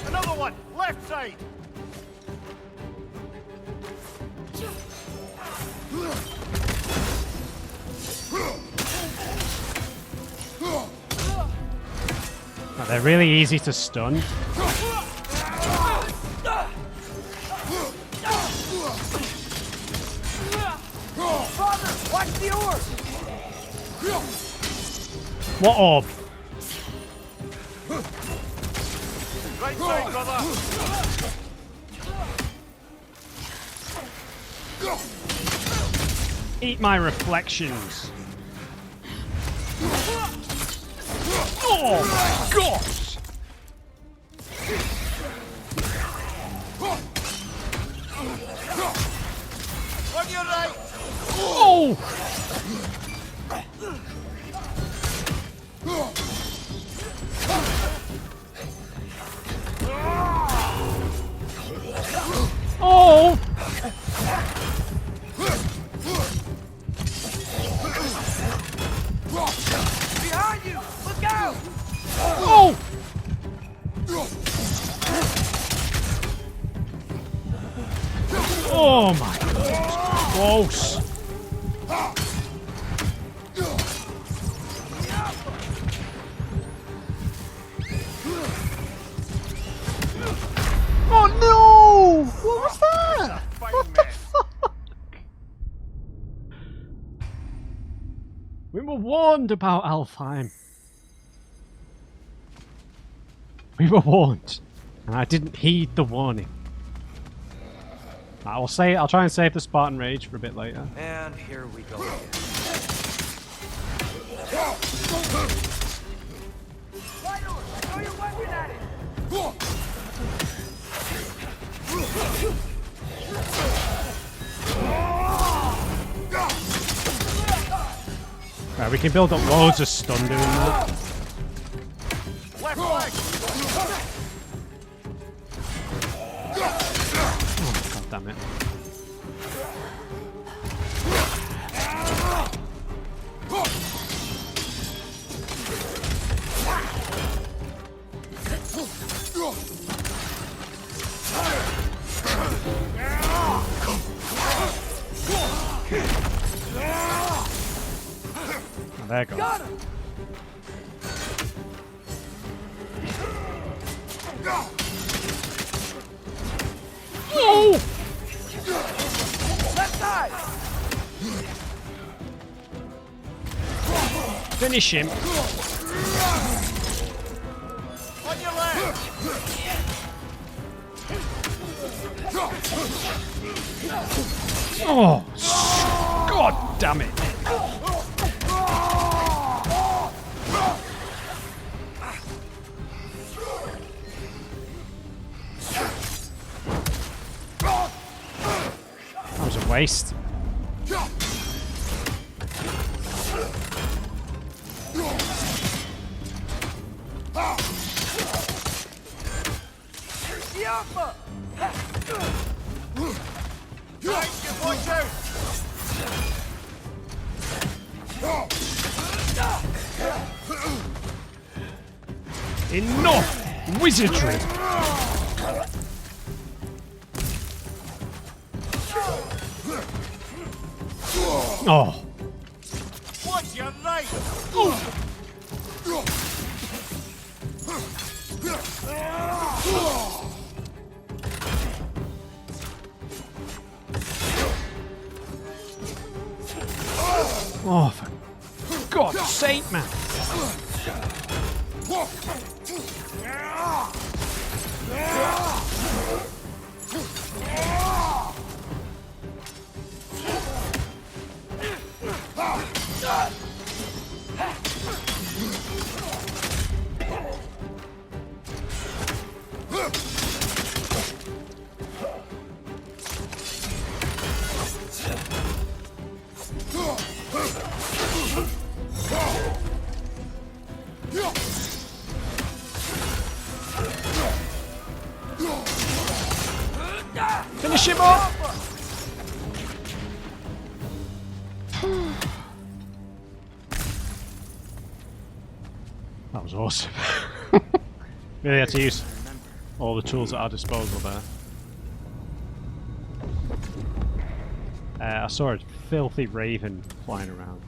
Another one! Left side! Oh, they're really easy to stun. Father, watch the orb! What orb? Right side, brother! Eat my reflections. Oh my gosh! On your right! Oh! Oh! Behind you! Look out! Oh! Oh my god! Close! Oh no! What was that? What the fuck? We were warned about Alfheim. We were warned, and I didn't heed the warning. I'll try and save the Spartan Rage for a bit later. And here we go again. Throw your weapon at it! Right, we can build up loads of stun doing that. Left leg! Oh, god damn it. they're gone. Got him! Oh! Left side! Finish him. On your left! Oh! God damn it! That was a waste. Yapma! Watch out! Enough wizardry! Oh! Watch your right! Oh, for God's sake, man! Finish him off! That was awesome. Really had to use all the tools at our disposal there. I saw a filthy raven flying around.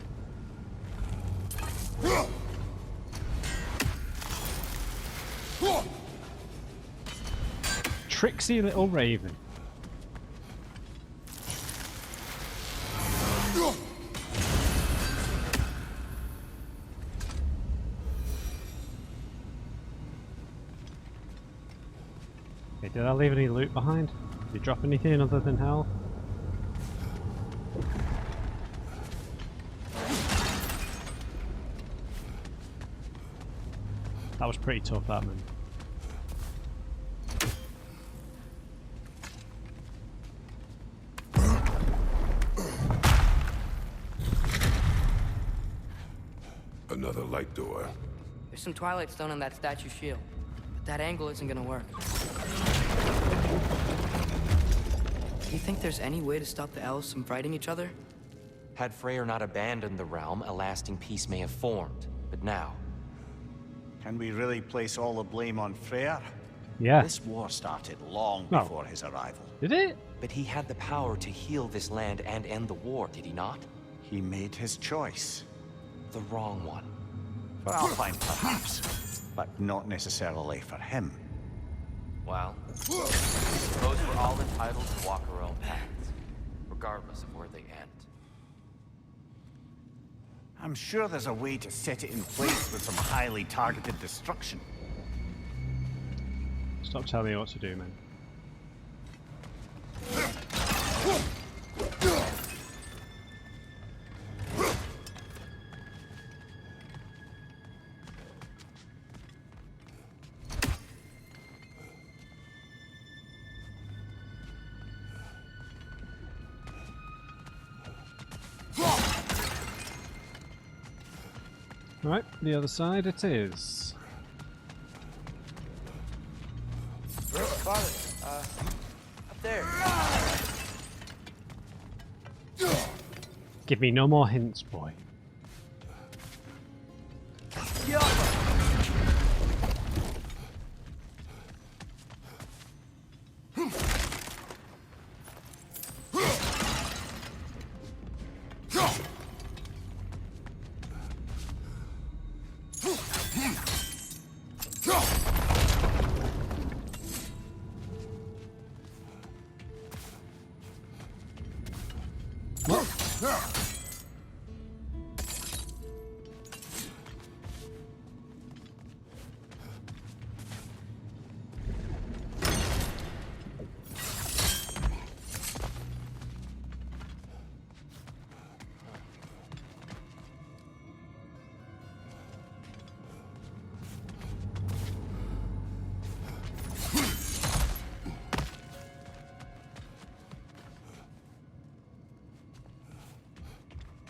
Tricksy little raven. Okay, did I leave any loot behind? Did you drop anything other than health? That was pretty tough, that man. Another light door. There's some Twilight Stone on that statue shield, but that angle isn't gonna work. Do you think there's any way to stop the elves from fighting each other? Had Freyr not abandoned the realm, a lasting peace may have formed. But now, Can we really place all the blame on Freyr? Yeah. This war started long No. before his arrival. Did it? but he had the power to heal this land and end the war, did he not? He made his choice. The wrong one. For Alfheim, perhaps, but not necessarily for him. Well, those were all entitled to walk our own paths, regardless of where they end. I'm sure there's a way to set it in place with some highly targeted destruction. Stop telling me what to do, man. Right, the other side it is. Father, up there. Give me no more hints, boy.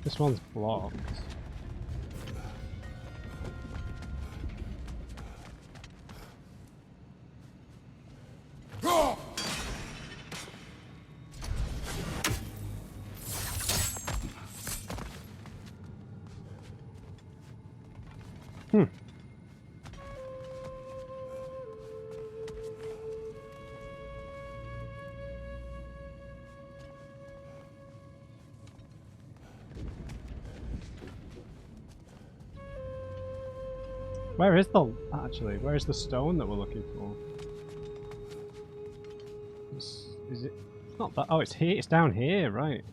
This one's blocked. Hmm. Where is the where is the stone that we're looking for? Is it? It's not that. Oh, it's here. It's down here, right?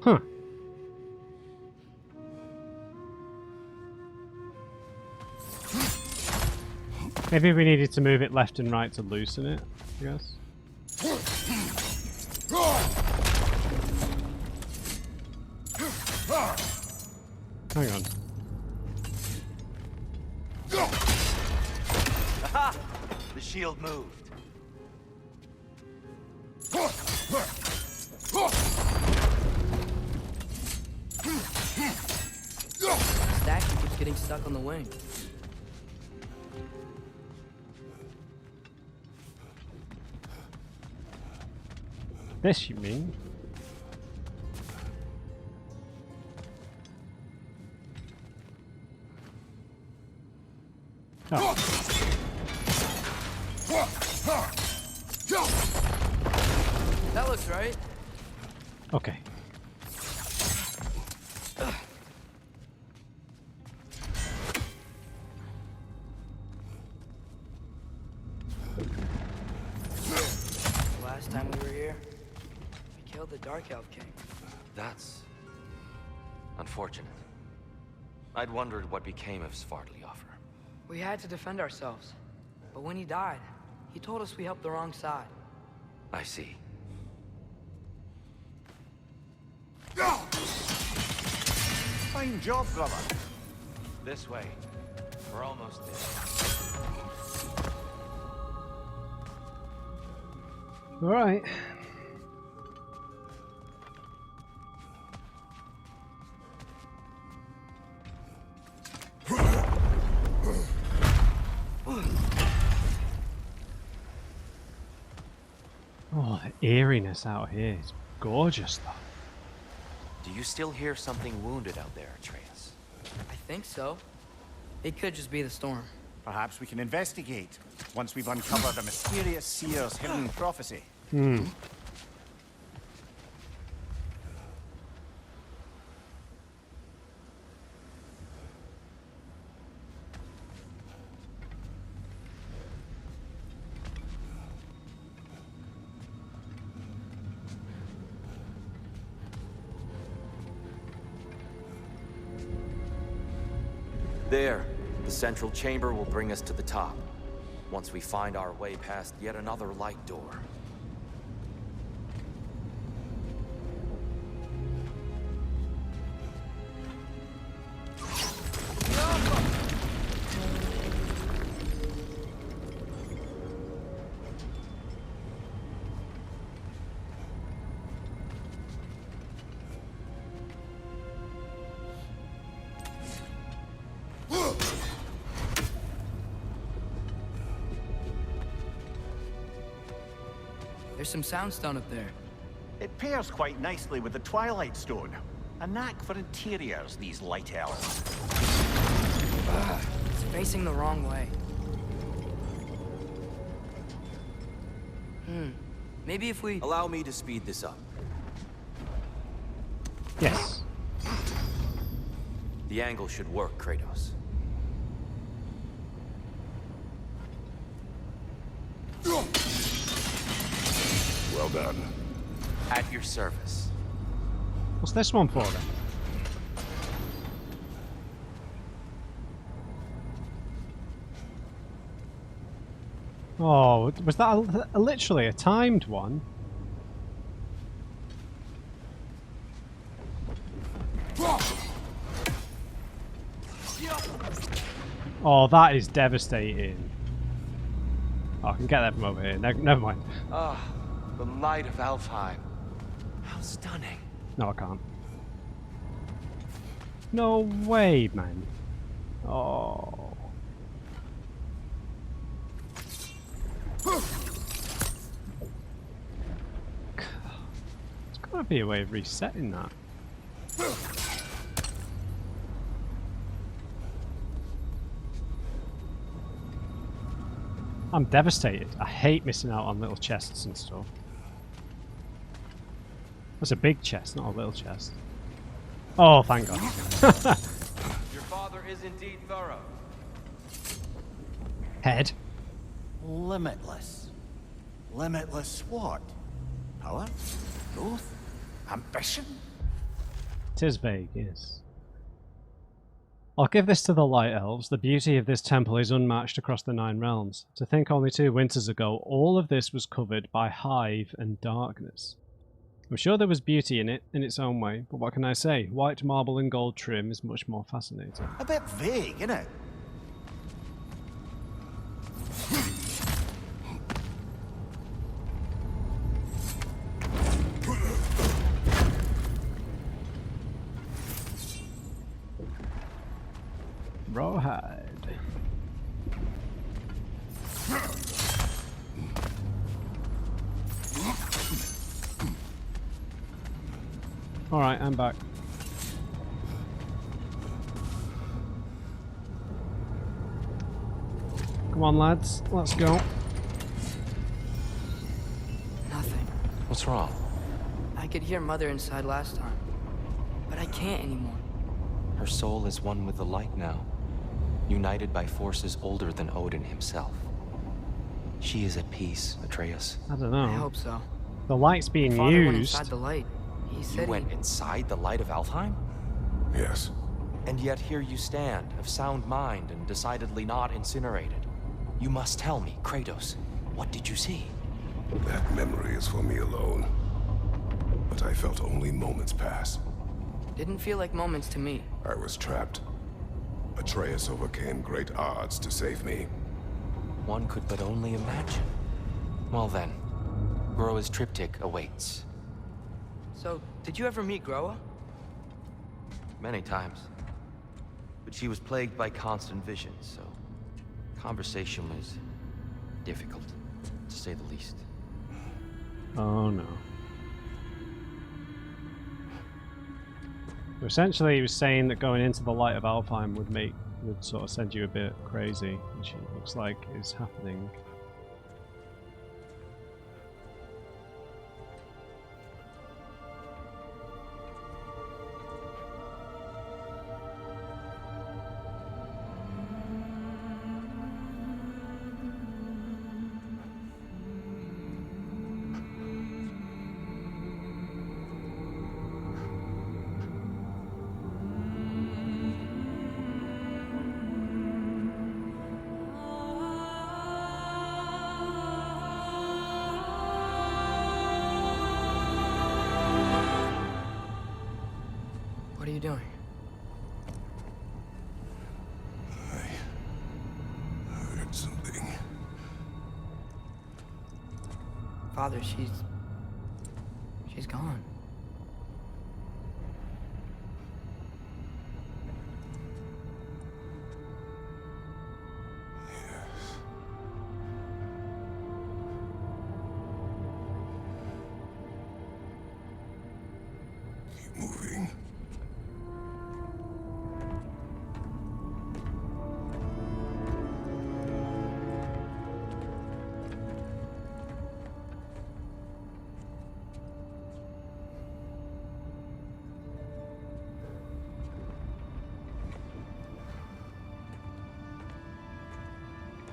Huh. Maybe we needed to move it left and right to loosen it, I guess. Hang on. Aha! The shield moved. Statue keeps getting stuck on the wing. This, you mean? Oh. That looks right. Okay. Last time we were here, we killed the Dark Elf King. That's unfortunate. I'd wondered what became of Svartalfheim. We had to defend ourselves. But when he died, he told us we helped the wrong side. I see. Fine job, brother. This way. We're almost there. All right. Oh, the eeriness out here is gorgeous, though. Do you still hear something wounded out there, Atreus? I think so. It could just be the storm. Perhaps we can investigate once we've uncovered a mysterious seer's hidden prophecy. Hmm. There. The central chamber will bring us to the top. Once we find our way past yet another light door. There's some soundstone up there. It pairs quite nicely with the Twilight Stone. A knack for interiors, these light elves. It's facing the wrong way. Maybe if we... Allow me to speed this up. Yes. The angle should work, Kratos. Well done. At your service. What's this one for then? Oh, was that literally a timed one? Oh, that is devastating. Oh, I can get that from over here. Never mind. Ah, the light of Alfheim. How stunning. No, I can't. No way, man. Oh. There's gotta be a way of resetting that. I'm devastated. I hate missing out on little chests and stuff. That's a big chest, not a little chest. Oh, thank God. Your father is indeed thorough. Head. Limitless. Limitless what? Power? Growth? Ambition? Tis vague, yes. I'll give this to the Light Elves. The beauty of this temple is unmatched across the 9 realms. To think only 2 winters ago, all of this was covered by hive and darkness. I'm sure there was beauty in it, in its own way, but what can I say? White marble and gold trim is much more fascinating. A bit vague, innit? Rawhide. Alright, I'm back. Come on, lads, let's go. Nothing. What's wrong? I could hear Mother inside last time, but I can't anymore. Her soul is one with the light now, united by forces older than Odin himself. She is at peace, Atreus. I don't know. I hope so. The light's being Father went used. inside the light. He You said went inside the light of Alfheim? Yes. And yet here you stand, of sound mind and decidedly not incinerated. You must tell me, Kratos, what did you see? That memory is for me alone. But I felt only moments pass. Didn't feel like moments to me. I was trapped. Atreus overcame great odds to save me. One could but only imagine. Well then, Groa's triptych awaits. So, did you ever meet Groa? Many times. But she was plagued by constant visions, so conversation was difficult, to say the least. Oh no. Essentially, he was saying that going into the light of Alfheim would sort of send you a bit crazy, which it looks like is happening. What are you doing? I heard something. Father, she's gone. Keep moving.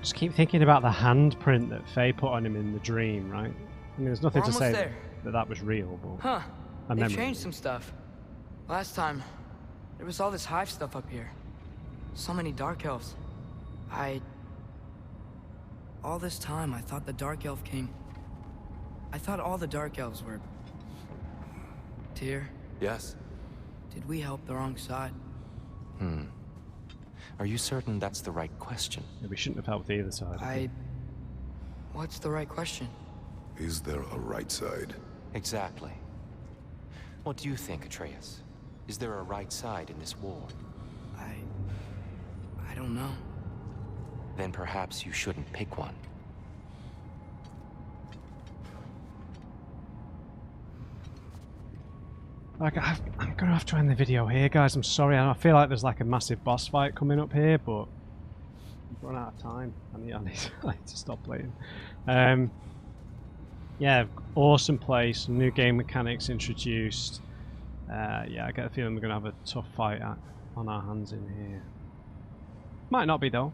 Just keep thinking about the handprint that Faye put on him in the dream, right? I mean, there's nothing We're to say almost there. that was real, but Huh. a They've memory. changed some stuff. Last time, there was all this hive stuff up here. So many dark elves. All this time, I thought the Dark Elf King... I thought all the Dark Elves were... Tyr, Yes? did we help the wrong side? Are you certain that's the right question? Yeah, we shouldn't have helped either side. What's the right question? Is there a right side? Exactly. What do you think, Atreus? Is there a right side in this war? I don't know. Then perhaps you shouldn't pick one. Like, I'm gonna have to end the video here, guys. I'm sorry. I feel like there's like a massive boss fight coming up here, but I've run out of time. I need to stop playing. Yeah, awesome place. New game mechanics introduced. Yeah, I get a feeling we're gonna have a tough fight on our hands in here. Might not be though.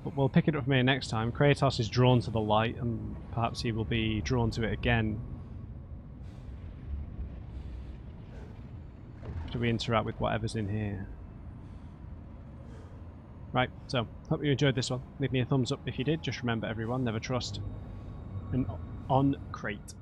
But we'll pick it up from here next time. Kratos is drawn to the light, and perhaps he will be drawn to it again. After we interact with whatever's in here. Right, so, hope you enjoyed this one. Leave me a thumbs up if you did. Just remember everyone, never trust an on crate.